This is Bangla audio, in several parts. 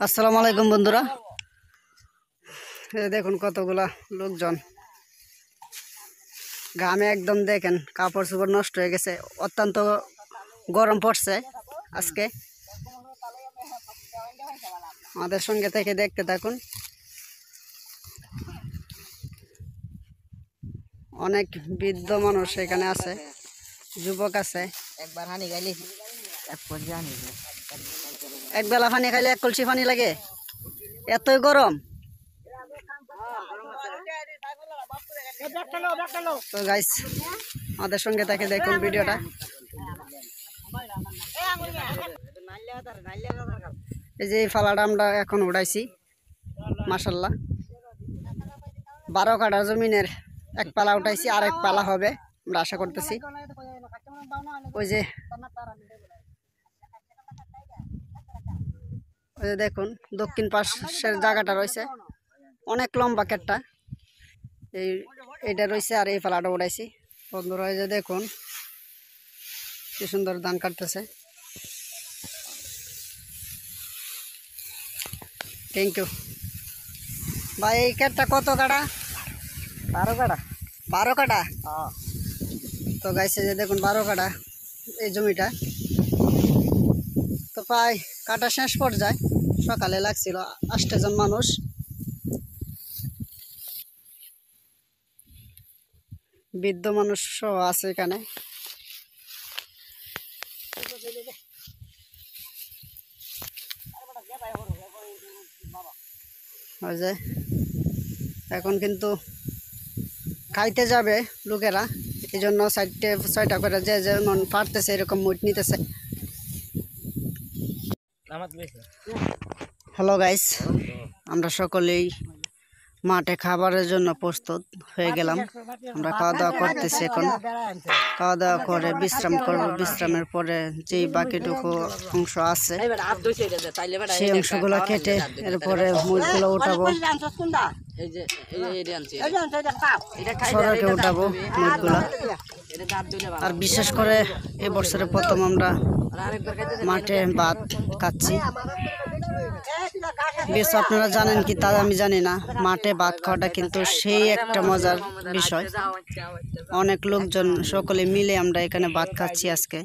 আসসালামু আলাইকুম বন্ধুরা, এই দেখুন কতগুলা লোকজন ঘামে একদম দেখেন কাপড় চোপড় নষ্ট হয়ে গেছে। অত্যন্ত গরম পড়ছে আজকে। আমাদের সঙ্গে থেকে দেখতে থাকুন। অনেক বৃদ্ধ মানুষ এখানে আছে, যুবক আছে। এক বেলা পানি খাইলে এক কলসি পানি লাগে, এতই গরম। তো গাইস, আমাদের সঙ্গে থেকে দেখুন ভিডিওটা। এই যে এই ফালাটা আমরা এখন উড়াইছি, মাশাল্লাহ 12 কাঠা জমিনের এক পালা উঠাইছি, আর এক পালা হবে আমরা আশা করতেছি। ওই যে দেখুন দক্ষিণ পাশের জায়গাটা রয়েছে, অনেক লম্বা কেটটা এইটা রয়েছে, আর এই পালাটা উঠাইছি। বন্ধুরা এই যে দেখুন কি সুন্দর ধান কাটতেছে। থ্যাংক ইউ ভাই। এই কেটটা কত কাটা? 12 কাটা। 12 কাটা। তো গাইছে যে দেখুন 12 কাটা এই জমিটা। তো প্রায় কাটা শেষ পর্যায়ে, সকালে লাগছিল 8 জন মানুষ। বৃদ্ধ মানুষ সহ আছে এখানে। এখন কিন্তু খাইতে যাবে লোকেরা, এই জন্য 4টে-6টা করে যে যেমন পারতেছে এরকম মুট নিতেছে। হ্যালো গাইস, আমরা সকলেই মাঠে খাবারের জন্য প্রস্তুত হয়ে গেলাম। আমরা খাওয়া দাওয়া করতেছি। এখন খাওয়া দাওয়া করে বিশ্রাম করব। বিশ্রামের পরে যেই বাকিটুকু অংশ আছে সেই অংশগুলো কেটে এরপরে মুখগুলো উঠাবো, সড়কে উঠাবো মুখগুলো। আর বিশেষ করে এবছরে প্রথম আমরা মাঠে ভাত খাচ্ছি। বেশ, আপনারা জানেন কি তা আমি জানি না, মাঠে ভাত খাওয়াটা কিন্তু সেই একটা মজার বিষয়। অনেক লোকজন সকলে মিলে আমরা এখানে ভাত খাচ্ছি আজকে,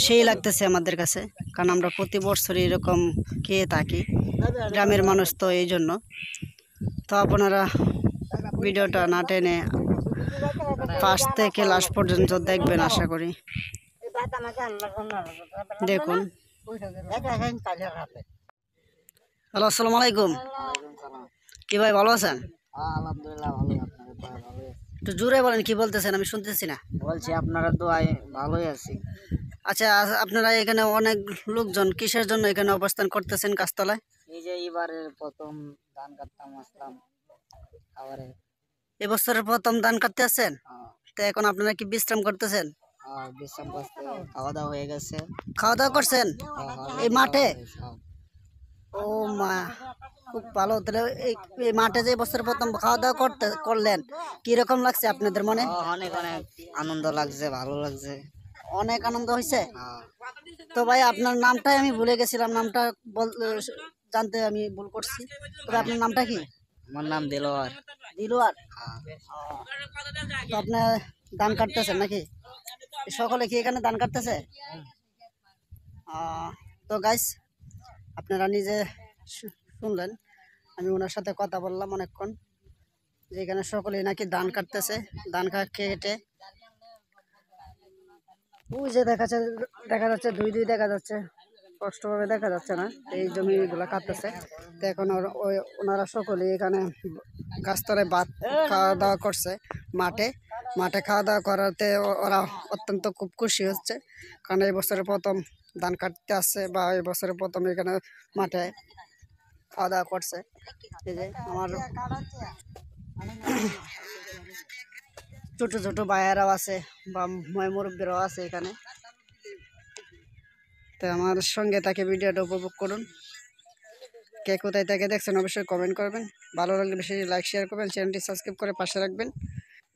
সেই লাগতেছে আমাদের কাছে, কারণ আমরা প্রতি বছরই এরকম খেয়ে থাকি, গ্রামের মানুষ তো এই জন্য। তো আপনারা ভিডিওটা না টেনে ফার্স্ট থেকে লাস্ট পর্যন্ত দেখবেন আশা করি। দেখুন। হ্যালো, আসসালামু আলাইকুম। কি ভাই, ভালো আছেন? আলহামদুলিল্লাহ ভালো। একটু জোরে বলেন, কি বলতেছেন আমি শুনতেছি না। বলছি আপনারা দোয়ায় ভালোই আছি। আচ্ছা, আপনারা এখানে অনেক লোকজন কিসের জন্য এখানে অবস্থান করতেছেন গাছতলায়? এই যে এবারের প্রথম ধান কাটতাম আসলাম খাবারে। এবছরের প্রথম ধান কাটতে আছেন? তো এখন আপনারা কি বিশ্রাম করতেছেন? বিশ্রাম করতে খাওয়া দাওয়া হয়ে গেছে। খাওয়া দাওয়া করছেন এই মাঠে? ও মা, খুব ভালো। তাহলে এই মাঠে যে বছর প্রথম খাওয়া দাওয়া করলেন, কিরকম লাগছে আপনাদের মনে? অনেক অনেক আনন্দ লাগছে, ভালো লাগছে, অনেক আনন্দ হয়েছে। তো ভাই, আপনার নামটাই আমি ভুলে গেছিলাম, নামটা জানতে আমি ভুল করছি। তবে আপনার নামটা কি? আমার নাম দিলওয়ার। দিলওয়ার। তো আপনার ধান কাটতেছেন নাকি? সকলে কি এখানে ধান কাটতেছে? তো গাইস, আপনারা নিজে শুনলেন, আমি ওনার সাথে কথা বললাম অনেকক্ষণ, যে এখানে সকলেই নাকি ধান কাটতেছে। ধান কেটে ওই যে দেখা যাচ্ছে দুই দেখা যাচ্ছে, স্পষ্টভাবে দেখা যাচ্ছে না, এই জমিগুলো কাটতেছে। তো এখন ওনারা সকলেই এখানে গাছতলায় ভাত খাওয়া দাওয়া করছে। মাঠে খাওয়া দাওয়া করাতে ওরা অত্যন্ত খুব খুশি হচ্ছে, কারণ এই বছরে প্রথম ধান কাটতে আসছে, বা এই বছরে প্রথম এখানে মাঠে খাওয়া দাওয়া করছে। এই যে আমার ছোট ছোট ভাইয়েরাও আছে, বা মুরব্বীরাও আছে এখানে। তো আমার সঙ্গে তাকে ভিডিওটা উপভোগ করুন। কে কোথায় থেকে দেখছেন অবশ্যই কমেন্ট করবেন। ভালো লাগলে বেশি লাইক শেয়ার করবেন, চ্যানেলটি সাবস্ক্রাইব করে পাশে রাখবেন।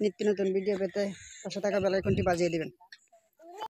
নিত্য নতুন ভিডিও পেতে পাশে থাকা বেল আইকনটি বাজিয়ে দিবেন।